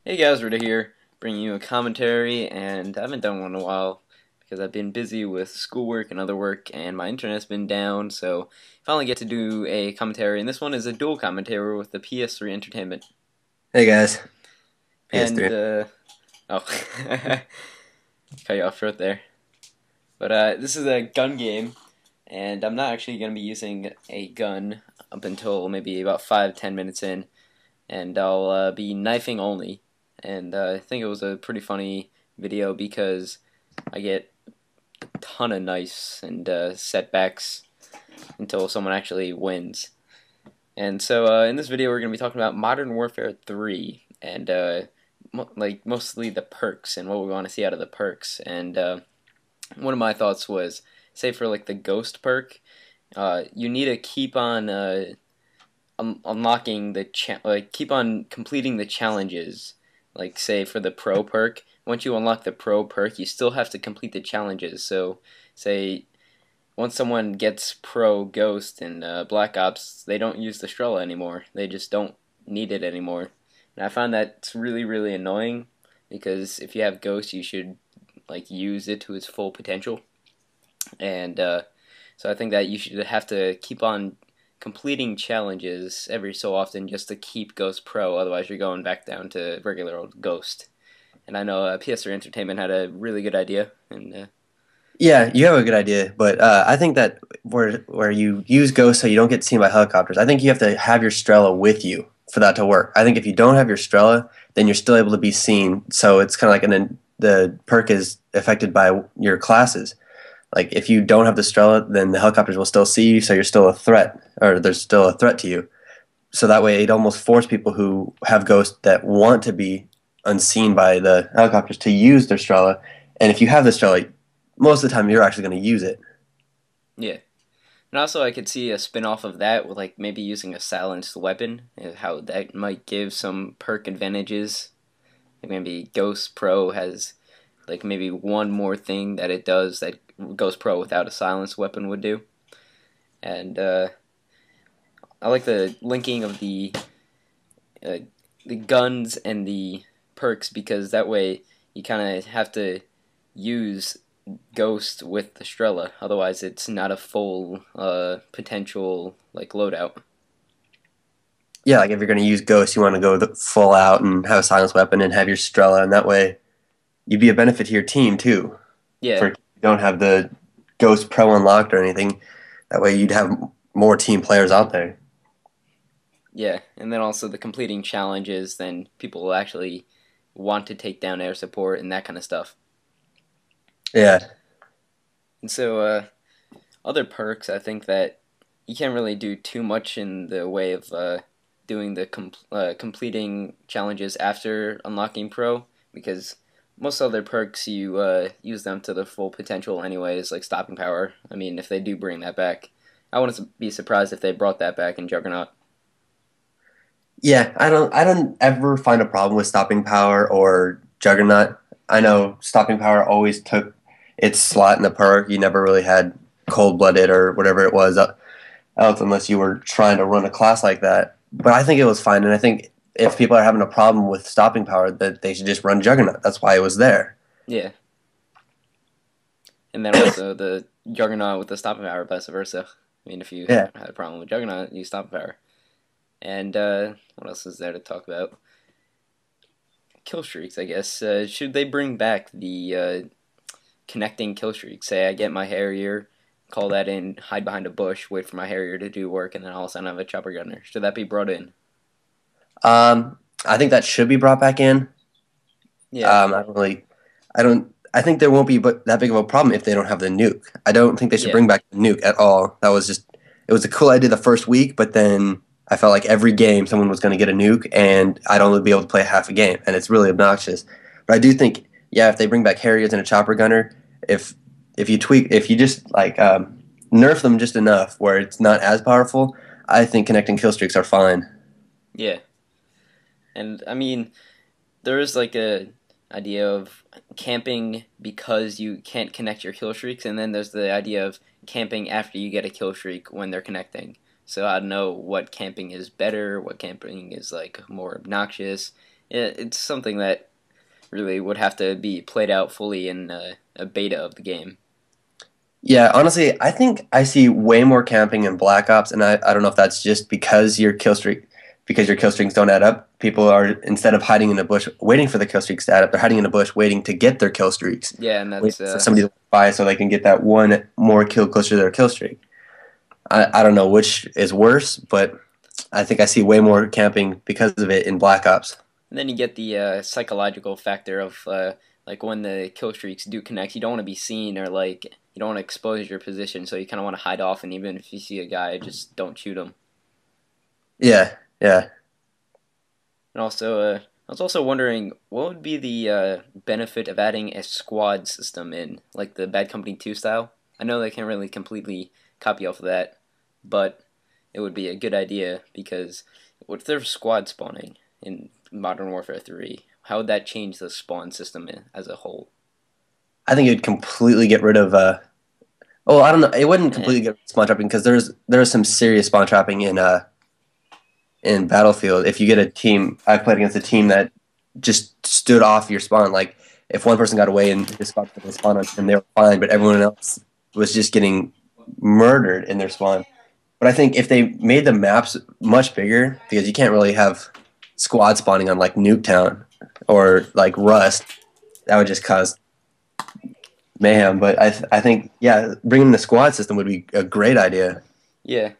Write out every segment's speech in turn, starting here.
Hey guys, Rita here, bringing you a commentary, and I haven't done one in a while because I've been busy with schoolwork and other work, and my internet's been down, so finally get to do a commentary, and this one is a dual commentary with the PS3 Entertainment. Hey guys, And, PS3. oh, cut you off short there. But, this is a gun game, and I'm not actually going to be using a gun up until maybe about 5-10 minutes in, and I'll be knifing only. And I think it was a pretty funny video because I get a ton of knives and setbacks until someone actually wins. And so in this video, we're going to be talking about Modern Warfare 3 and like mostly the perks and what we want to see out of the perks. And one of my thoughts was, say for like the Ghost perk, you need to keep on unlocking the like keep on completing the challenges. Like say for the pro perk, once you unlock the pro perk, you still have to complete the challenges. So say once someone gets pro Ghost in Black Ops, they don't use the Strela anymore. They just don't need it anymore. And I find that's really annoying because if you have Ghost, you should like use it to its full potential. And so I think that you should have to keep on completing challenges every so often just to keep Ghost Pro. Otherwise, you're going back down to regular old Ghost. And I know PS3 Entertainment had a really good idea. And Yeah, you have a good idea, but I think that where you use Ghost so you don't get seen by helicopters, I think you have to have your Strela with you for that to work. I think if you don't have your Strela, then you're still able to be seen. So it's kind of like the perk is affected by your classes. Like if you don't have the Strela, then the helicopters will still see you, so you're still a threat, or there's still a threat to you. So that way, it almost forced people who have Ghost that want to be unseen by the helicopters to use their Strela. And if you have the Strela, most of the time you're actually going to use it. yeah. And also, I could see a spin off of that with like maybe using a silenced weapon, and how that might give some perk advantages. Like maybe Ghost Pro has like maybe one more thing that it does that Ghost Pro without a silenced weapon would do. And I like the linking of uh, the guns and the perks because that way you kind of have to use Ghost with the Strela. Otherwise, it's not a full potential like loadout. Yeah, like if you're going to use Ghost, you want to go full out and have a silenced weapon and have your Strela, and that way you'd be a benefit to your team too. Yeah, For if you don't have the Ghost Pro unlocked or anything, that way you'd have more team players out there. yeah, and then also the completing challenges. Then people will actually want to take down air support and that kind of stuff. Yeah, And so other perks, I think that you can't really do too much in the way of doing the completing challenges after unlocking Pro, because most other perks you use them to the full potential anyways, like stopping power. I mean, if they do bring that back, I wouldn't be surprised if they brought that back in Juggernaut. yeah. I don't ever find a problem with stopping power or Juggernaut. I know stopping power always took its slot in the perk. You never really had cold blooded or whatever it was else unless you were trying to run a class like that. But I think it was fine, and I think if people are having a problem with stopping power, that they should just run Juggernaut. That's why it was there. Yeah, and then also the Juggernaut with the stopping power, vice versa. I mean, if you Yeah. had a problem with Juggernaut, you stop power. And what else is there to talk about? Kill streaks, I guess. Should they bring back the connecting kill streaks? Say I get my Harrier, call that in, hide behind a bush, wait for my Harrier to do work, and then all of a sudden I have a chopper gunner. Should that be brought in? I think that should be brought back in. Yeah, I don't really, I don't. I think there won't be but that big of a problem if they don't have the nuke. I don't think they should yeah, bring back the nuke at all. That was just, it was a cool idea the first week, but then I felt like every game someone was going to get a nuke, and I'd only be able to play half a game, and it's really obnoxious. But I do think, yeah, if they bring back Harriers and a chopper gunner, if if you just like nerf them just enough where it's not as powerful, I think connecting kill streaks are fine. yeah. And I mean, there is like a idea of camping because you can't connect your kill streaks, and then there's the idea of camping after you get a kill streak when they're connecting. So I don't know what camping is better, what camping is like more obnoxious. it's something that really would have to be played out fully in a beta of the game. Yeah, honestly, I think I see way more camping in Black Ops, and I don't know if that's just because your kill streaks don't add up. People are, instead of hiding in a bush waiting for the kill streaks to add up, they're hiding in a bush waiting to get their kill streaks, Yeah, and waiting that's for somebody to walk by so they can get that one more kill closer to their kill streak. I don't know which is worse, but I think I see way more camping because of it in Black Ops. and then you get the psychological factor of like when the kill streaks do connect, you don't want to be seen or like you don't want to expose your position, so you kind of want to hide off, and even if you see a guy, just don't shoot him. Yeah, yeah. And also, I was also wondering what would be the benefit of adding a squad system in, like the Bad Company 2 style. I know they can't really completely copy off of that, but it would be a good idea because what if there's squad spawning in Modern Warfare 3? How would that change the spawn system as a whole? I think it'd completely get rid of. Oh, I don't know. It wouldn't Eh, completely get rid of spawn trapping because there's some serious spawn trapping in Battlefield. If you get a team, I've played against a team that just stood off your spawn. Like if one person got away and just got to the spawn on them, they were fine, but everyone else was just getting murdered in their spawn. But I think if they made the maps much bigger, because you can't really have squad spawning on like Nuketown or like Rust, that would just cause mayhem. But I think yeah, bringing the squad system would be a great idea. yeah,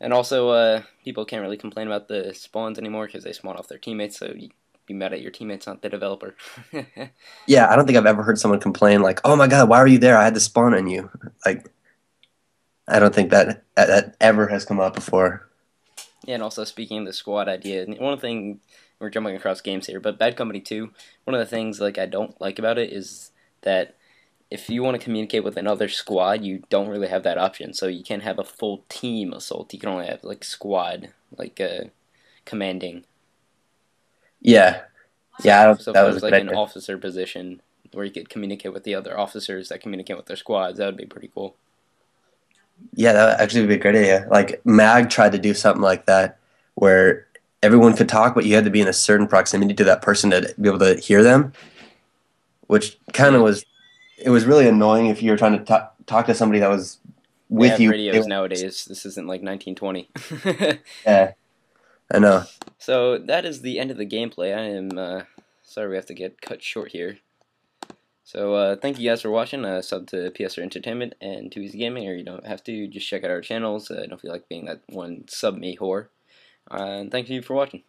and also people can't really complain about the spawns anymore because they spawn off their teammates, so you be mad at your teammates, not the developer. Yeah, I don't think I've ever heard someone complain like, "Oh my God, why were you there? I had to spawn on you." Like, I don't think that ever has come up before. Yeah, and also speaking of the squad idea, one of the things we're jumping across games here, but Bad Company 2, one of the things like I don't like about it is that if you want to communicate with another squad, you don't really have that option. So you can't have a full team assault. You can only have like squad, like commanding. Yeah, yeah, I So don't think if that there was a was good like an idea. officer position where you could communicate with the other officers that communicate with their squads, that would be pretty cool. Yeah, that would actually be a great idea. Like Mag tried to do something like that, where everyone could talk, but you had to be in a certain proximity to that person to be able to hear them, which kind of Yeah, was it was really annoying if you were trying to talk to somebody that was they with have you. radios nowadays. This isn't like 1920. Yeah, I know. So that is the end of the gameplay. I am sorry we have to get cut short here. So thank you guys for watching. Sub to PSR Entertainment and TooEasyGaming, or you don't have to. Just check out our channels. Don't feel like being that one sub me whore. And thank you for watching.